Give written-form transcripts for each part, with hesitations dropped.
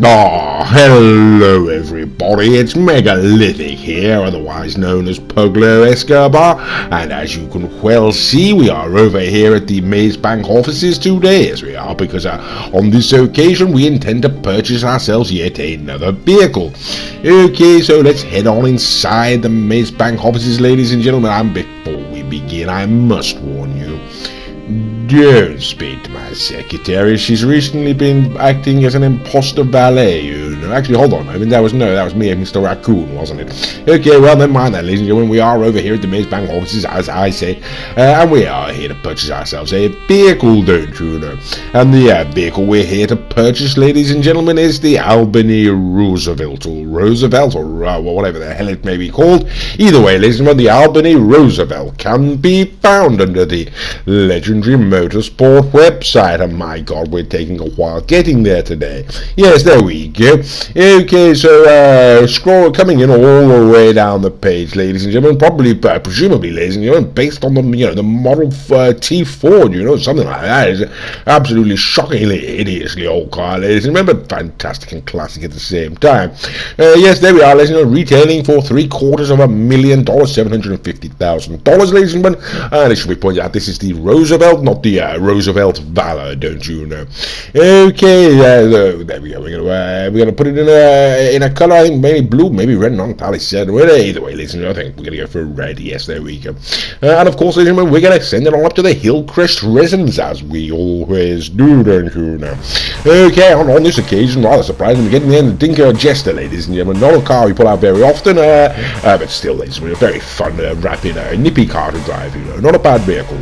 Oh, hello everybody, it's Megalithic here, otherwise known as Pablo Escobar, and as you can well see, we are over here at the Maze Bank offices today, as we are, because on this occasion we intend to purchase ourselves yet another vehicle. Okay, so let's head on inside the Maze Bank offices, ladies and gentlemen, and before we begin, I must warn you, don't speak to my secretary. She's recently been acting as an imposter valet, you know. Actually, hold on a moment. That was me, Mr. Raccoon, wasn't it? Okay, well, never mind that, ladies and gentlemen. We are over here at the Maze Bank offices, as I say, and we are here to purchase ourselves a vehicle, don't you know? And the vehicle we're here to purchase, ladies and gentlemen, is the Albany Roosevelt, or whatever the hell it may be called. Either way, ladies and gentlemen, the Albany Roosevelt can be found under the legendary Motorsport website, and my god, we're taking a while getting there today. Yes, there we go. Okay, so coming in all the way down the page, ladies and gentlemen, presumably, ladies and gentlemen, based on the Model T Ford, something like that. Is absolutely shockingly, hideously old car, ladies and gentlemen, but fantastic and classic at the same time. Yes, there we are, ladies and gentlemen, retailing for $750,000, $750,000, ladies and gentlemen, and it should be pointed out this is the Roosevelt, not the Roosevelt Valor, don't you know? Okay, there we go. We're gonna put it in a color, I think maybe blue, maybe red, not entirely certain. Well, either way, ladies and gentlemen, I think we're gonna go for red. Yes, there we go. And of course, ladies and gentlemen, we're gonna send it on up to the Hillcrest residence, as we always do, don't you know? Okay, on this occasion, rather surprising, we're getting in the Dinker Jester, ladies and gentlemen. Not a car we pull out very often, but still, ladies and gentlemen, a very fun, rapid, nippy car to drive. Not a bad vehicle.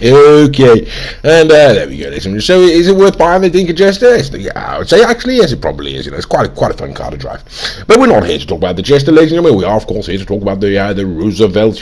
Okay, and there we go, ladies and gentlemen. So, is it worth buying the Dinker Jester? Yeah, I would say, actually, yes, it probably is. It's quite a fun car to drive. But we're not here to talk about the Jester, ladies and gentlemen. We are, of course, here to talk about the Roosevelt,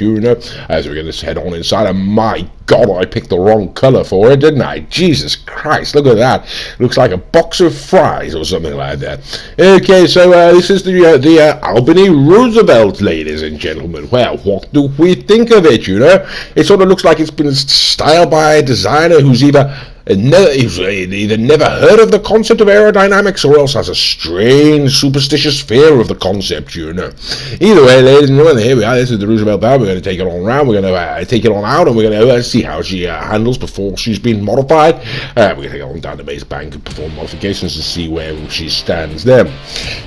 as we're going to head on inside. And my God, I picked the wrong color for it, didn't I? Jesus Christ, look at that. Looks like a box of fries or something like that. Okay, so this is the Albany Roosevelt, ladies and gentlemen. Well, what do we think of it, It sort of looks like it's been styled by a designer who's either never heard of the concept of aerodynamics or else has a strange superstitious fear of the concept, Either way, ladies and gentlemen, here we are. This is the Roosevelt Valor. We're going to take it on around. We're going to take it on out, and we're going to see how she handles before she's been modified. We're going to take it on down to Maze Bank and perform modifications to see where she stands there.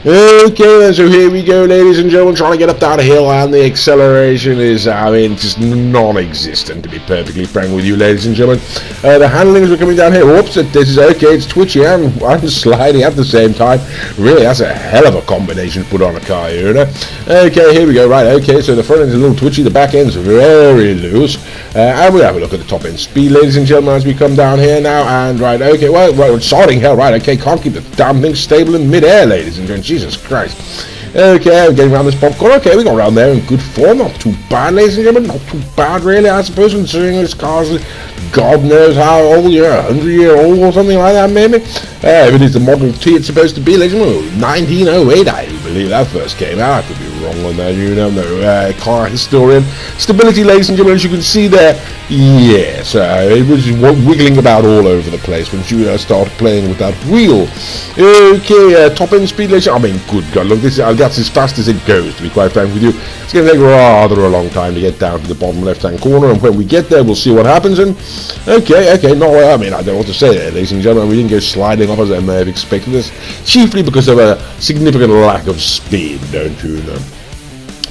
Okay, so here we go, ladies and gentlemen, trying to get up down a hill, and the acceleration is, just non-existent, to be perfectly frank with you, ladies and gentlemen. The handling is coming down here. Whoops, this is okay. It's twitchy and sliding at the same time. Really, that's a hell of a combination to put on a car, Okay, here we go. Right, okay, so the front end's a little twitchy, the back end's very loose. And we'll have a look at the top end speed, ladies and gentlemen, as we come down here now. And right, okay, well, we're starting here. Right, okay, can't keep the damn thing stable in mid-air, ladies and gentlemen. Jesus Christ. Okay, we're getting around this popcorn. Okay, we got around there in good form. Not too bad, ladies and gentlemen. Not too bad, really, I suppose, considering this car's God knows how old, 100-year-old or something like that, maybe. If it is the Model T it's supposed to be, ladies and gentlemen, 1908, I believe that first came out. I could be wrong on that, no car historian. Stability, ladies and gentlemen, as you can see there, yes, it was wiggling about all over the place when you started playing with that wheel. Okay, top end speed, ladies and gentlemen, good God, look, that's as fast as it goes, to be quite frank with you. It's going to take rather a long time to get down to the bottom left-hand corner, and when we get there, we'll see what happens. And okay, no, I don't know what to say there, ladies and gentlemen. We didn't go sliding off as I may have expected this, chiefly because of a significant lack of speed, don't you know?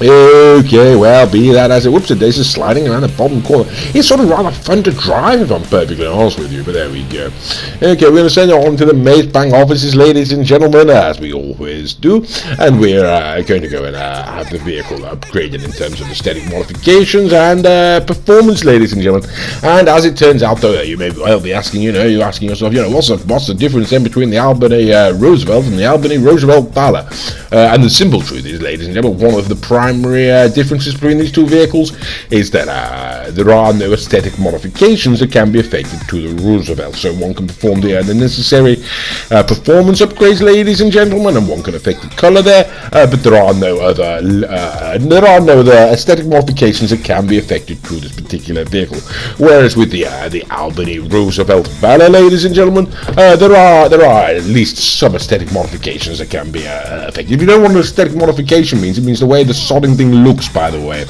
Okay, well, be that as it, whoops, this is sliding around the bottom corner. It's sort of rather fun to drive, if I'm perfectly honest with you, but there we go. Okay, we're going to send it on to the Maze Bank offices, ladies and gentlemen, as we always do, and we're going to go and have the vehicle upgraded in terms of aesthetic modifications and performance, ladies and gentlemen. And as it turns out, though, you may well be asking, you're asking yourself, what's the difference then between the Albany Roosevelt and the Albany Roosevelt Valor? And the simple truth is, ladies and gentlemen, one of the primary differences between these two vehicles is that there are no aesthetic modifications that can be affected to the Roosevelt. So one can perform the necessary performance upgrades, ladies and gentlemen, and one can affect the color there, but there are no other aesthetic modifications that can be affected to this particular vehicle. Whereas with the Albany Roosevelt Valor, ladies and gentlemen, there are at least some aesthetic modifications that can be affected. If you don't know what an aesthetic modification means, it means the way the sodding thing looks, by the way.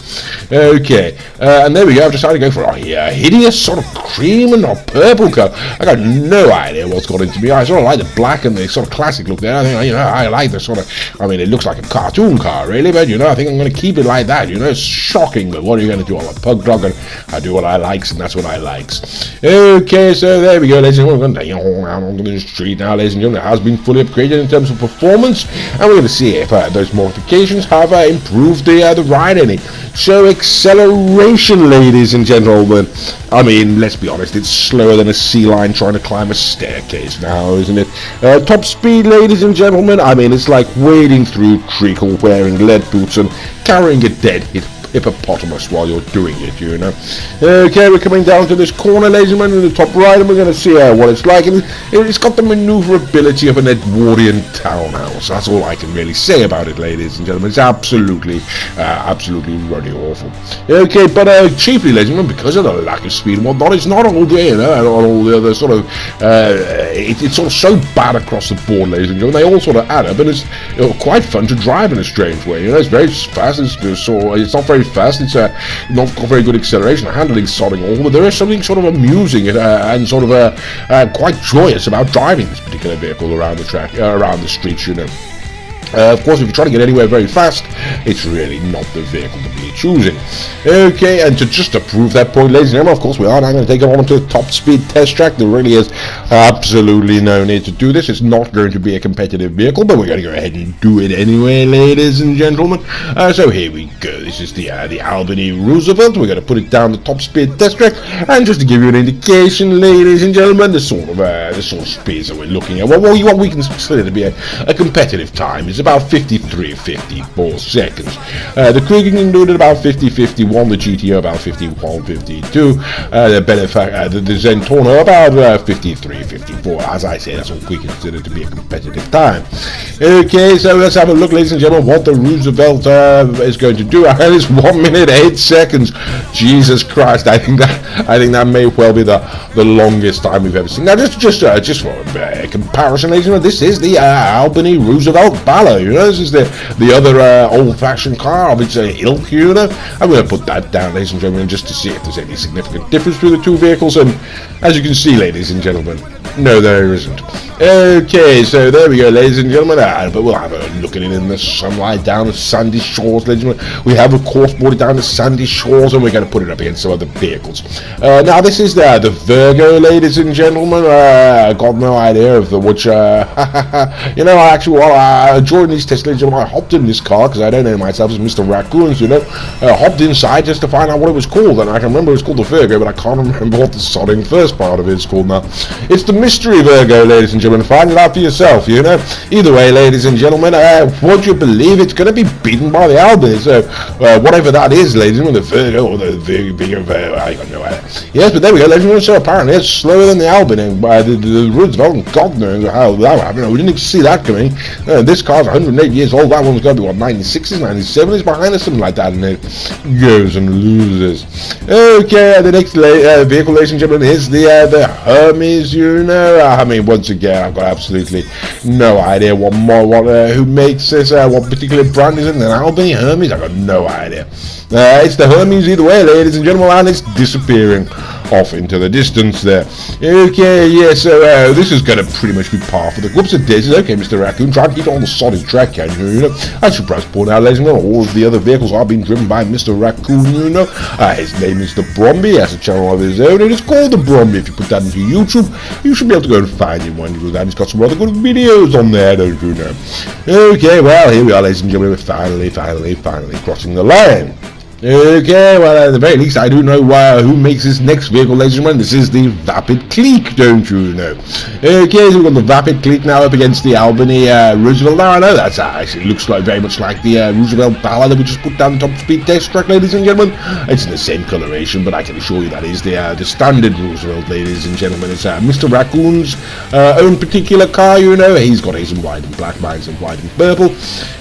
Okay, and there we go. I've decided to go for a hideous sort of cream and a purple colour. I got no idea what's got into me. I sort of like the black and the sort of classic look there. I think, I like the sort of, it looks like a cartoon car, really, but, I think I'm going to keep it like that, It's shocking, but what are you going to do? I'm a pug dog, and I do what I likes, and that's what I likes. Okay, so there we go, ladies and gentlemen. We're going to go onto the street now, ladies and gentlemen. It has been fully upgraded in terms of performance, and we're going to see if those modifications have improved the ride any. So, acceleration, ladies and gentlemen. Let's be honest, it's slower than a sea lion trying to climb a staircase now, isn't it? Top speed, ladies and gentlemen, it's like wading through treacle wearing lead boots and carrying a dead hippopotamus while you're doing it, Okay, we're coming down to this corner, ladies and gentlemen, in the top right, and we're going to see what it's like. And it's got the maneuverability of an Edwardian townhouse. That's all I can really say about it, ladies and gentlemen. It's absolutely really awful. Okay, but chiefly, ladies and gentlemen, because of the lack of speed and whatnot, it's not all day, and all the other sort of, it's sort of so bad across the board, ladies and gentlemen. They all sort of add up, and it's quite fun to drive in a strange way. It's very fast. It's not very fast. It's not got very good acceleration, handling, sodding all, but there is something sort of amusing and sort of quite joyous about driving this particular vehicle around the track, around the streets, Of course, if you try to get anywhere very fast, it's really not the vehicle to be choosing. Okay, and just to prove that point, ladies and gentlemen, of course, we are now going to take it on to the top speed test track. There really is absolutely no need to do this. It's not going to be a competitive vehicle, but we're going to go ahead and do it anyway, ladies and gentlemen. So here we go. This is the Albany Roosevelt. We're going to put it down the top speed test track, and just to give you an indication, ladies and gentlemen, the sort of speeds that we're looking at, what we consider to be a competitive time is about 53-54 seconds. The Krieger included about 50-51, the GTO about 51-52, the Zentorno about 53-54. As I say, that's what we consider to be a competitive time. Okay, so let's have a look, ladies and gentlemen, what the Roosevelt is going to do. And it's 1 minute 8 seconds. Jesus Christ, I think that may well be the longest time we've ever seen. Now, just for comparison, ladies and gentlemen, this is the Albany Roosevelt Valor. This is the other old-fashioned car of its ilk, I'm going to put that down, ladies and gentlemen, just to see if there's any significant difference between the two vehicles, and as you can see, ladies and gentlemen, no, there isn't. Okay, so there we go, ladies and gentlemen, but we'll have a look at it in the sunlight down the sandy shores, ladies and gentlemen. We have, of course, brought it down the sandy shores, and we're going to put it up against some other vehicles. Now, this is the Virgo, ladies and gentlemen. I got no idea of which, during these tests, ladies and gentlemen, I hopped in this car, because I don't know myself as Mr. Raccoons, hopped inside just to find out what it was called, and I can remember it was called the Virgo, but I can't remember what the sodding first part of it is called now. It's the Mystery Virgo, ladies and gentlemen. Find it out for yourself, Either way, ladies and gentlemen, would you believe it's going to be beaten by the Albany? So, whatever that is, ladies and gentlemen, the Virgo or the Virgo, I got no idea. Yes, but there we go, ladies and gentlemen. So apparently it's slower than the Albany, the Roosevelt, and God knows how that happened. We didn't see that coming. This car's 108 years old. That one's going to be, 96s, 97s behind us, something like that, and it goes and loses. Okay, the next vehicle, ladies and gentlemen, is the Hermes, once again, I've got absolutely no idea who makes this, what particular brand is it, an Albany Hermes, I've got no idea. It's the Hermes either way, ladies and gentlemen, and it's disappearing off into the distance there. Okay, yeah, so this is going to pretty much be par for the whoops and daisies. Okay, Mr. Raccoon, try and keep it on the solid track, can you? I should perhaps point out, ladies and gentlemen, all of the other vehicles are being driven by Mr. Raccoon, his name is the Bromby. He has a channel of his own, and it's called the Bromby. If you put that into YouTube, you should be able to go and find him when you do that. He's got some other good videos on there, don't you know? Okay, well, here we are, ladies and gentlemen, we're finally crossing the line. Okay, well, at the very least, I do know who makes this next vehicle, ladies and gentlemen. This is the Vapid Clique, don't you know? Okay, so we've got the Vapid Clique now up against the Albany Roosevelt. Now, I know that actually looks like very much like the Roosevelt Ballard that we just put down the top speed test track, ladies and gentlemen. It's in the same coloration, but I can assure you that is the standard Roosevelt, ladies and gentlemen. It's Mr. Raccoon's own particular car, you know. He's got his in white and black, mine's in white and purple.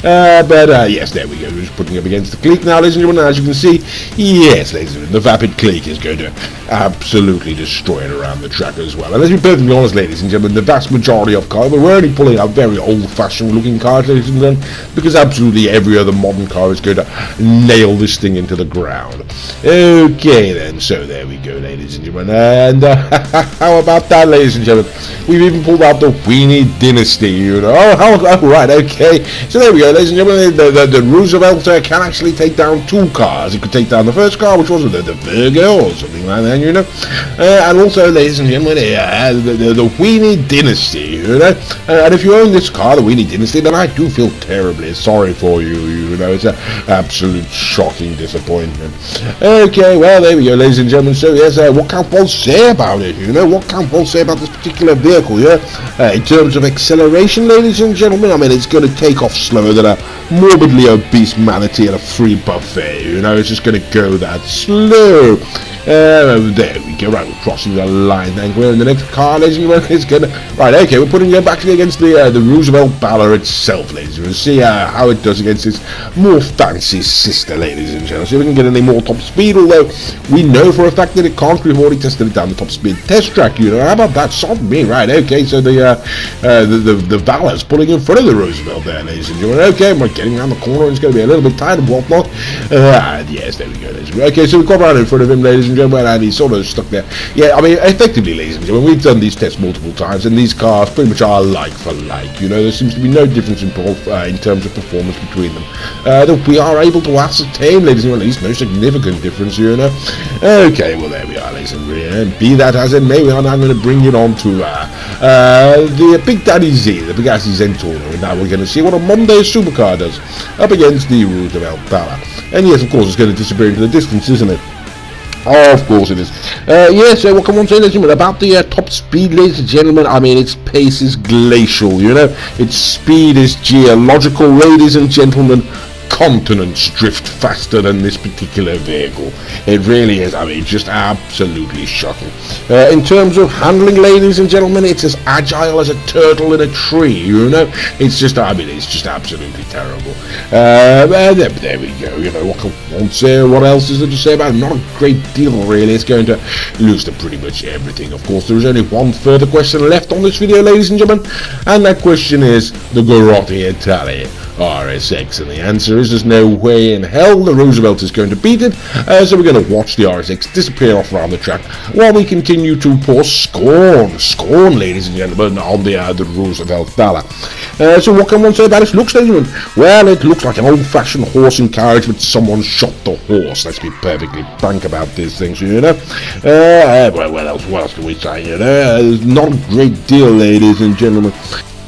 But yes, there we go. We're just putting up against the Clique now, ladies and gentlemen. As you can see, yes, ladies and gentlemen, the Vapid Clique is going to absolutely destroy it around the track as well. And let's be perfectly honest, ladies and gentlemen, the vast majority of cars, we're only pulling out very old-fashioned looking cars, ladies and gentlemen, because absolutely every other modern car is going to nail this thing into the ground. Okay then, so there we go, ladies and gentlemen, and how about that, ladies and gentlemen? We've even pulled out the Weenie Dynasty, you know. Oh right, okay. So there we go, ladies and gentlemen, the Roosevelt can actually take down two cars. It could take down the first car, which was the Virgo or something like that, you know. And also, ladies and gentlemen, the Weenie Dynasty, you know. And if you own this car, the Weenie Dynasty, then I do feel terribly sorry for you, you know. It's an absolute shocking disappointment. Okay, well, there we go, ladies and gentlemen. So, yes, what can one say about it, you know? What can one say about this particular vehicle, yeah? In terms of acceleration, ladies and gentlemen, I mean, it's going to take off slower than a morbidly obese manatee at a free buffet, you know. It's just going to go that slow. There we go, right, we're crossing the line then. We're in the next car, ladies and gentlemen. It's gonna, right, okay, we're putting it back against the Roosevelt Ballard itself, ladies and gentlemen. See how it does against its more fancy sister, ladies and gentlemen. See if we can get any more top speed, although we know for a fact that it can't. We've already tested it down the top speed test track, you know. How about that? Sod me, right, okay, so the Ballard's pulling in front of the Roosevelt there, ladies and gentlemen. Okay, and we're getting around the corner, and it's going to be a little bit tight and whatnot. Yes, there we go, ladies and gentlemen. Okay, so we've got right in front of him, ladies and gentlemen, and he's sort of stuck there. Yeah, I mean, effectively, ladies and gentlemen, we've done these tests multiple times, and these cars pretty much are like for like, you know. There seems to be no difference in terms of performance between them that we are able to ascertain, ladies and gentlemen. At least no significant difference, you know. Okay, well, there we are, ladies and gentlemen. Be that as it may, we are now going to bring it on to the Big Daddy Z, the Big Daddy Zentorno, and now we're going to see what a Monday supercar does up against the Roosevelt Ballard. And yes, of course, it's going to disappear into the distance, isn't it? Oh, of course it is. Yes, what can one say, ladies and gentlemen, about the top speed, ladies and gentlemen? I mean, its pace is glacial, you know. Its speed is geological, ladies and gentlemen. Continents drift faster than this particular vehicle. It really is. I mean, just absolutely shocking. In terms of handling, ladies and gentlemen, it's as agile as a turtle in a tree, you know. It's just, I mean, it's just absolutely terrible. There we go. You know, what can one say? What else is there to say about it? Not a great deal, really. It's going to lose to pretty much everything. Of course, there is only one further question left on this video, ladies and gentlemen, and that question is the Garotti Italia RSX, and the answer is there's no way in hell the Roosevelt is going to beat it, so we're going to watch the RSX disappear off around the track while we continue to pour scorn, ladies and gentlemen, on the Roosevelt Ballard. So what can one say about its looks, ladies and gentlemen? Well, it looks like an old-fashioned horse and carriage, but someone shot the horse. Let's be perfectly frank about these things, you know. Well, what else can we say, you know? Not a great deal, ladies and gentlemen.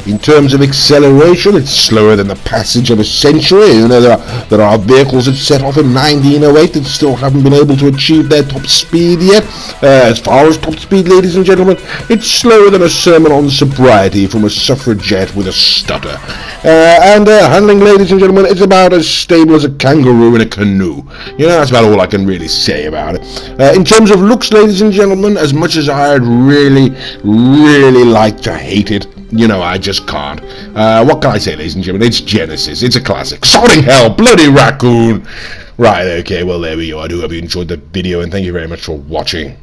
In terms of acceleration, it's slower than the passage of a century. You know, there are vehicles that set off in 1908 that still haven't been able to achieve their top speed yet. As far as top speed, ladies and gentlemen, it's slower than a sermon on sobriety from a suffragette with a stutter. And handling, ladies and gentlemen, it's about as stable as a kangaroo in a canoe. You know, that's about all I can really say about it. In terms of looks, ladies and gentlemen, as much as I'd really like to hate it, you know, I just can't. What can I say, ladies and gentlemen? It's Genesis. It's a classic. Sodding hell, bloody raccoon. Right, okay, well, there we go. I do hope you enjoyed the video, and thank you very much for watching.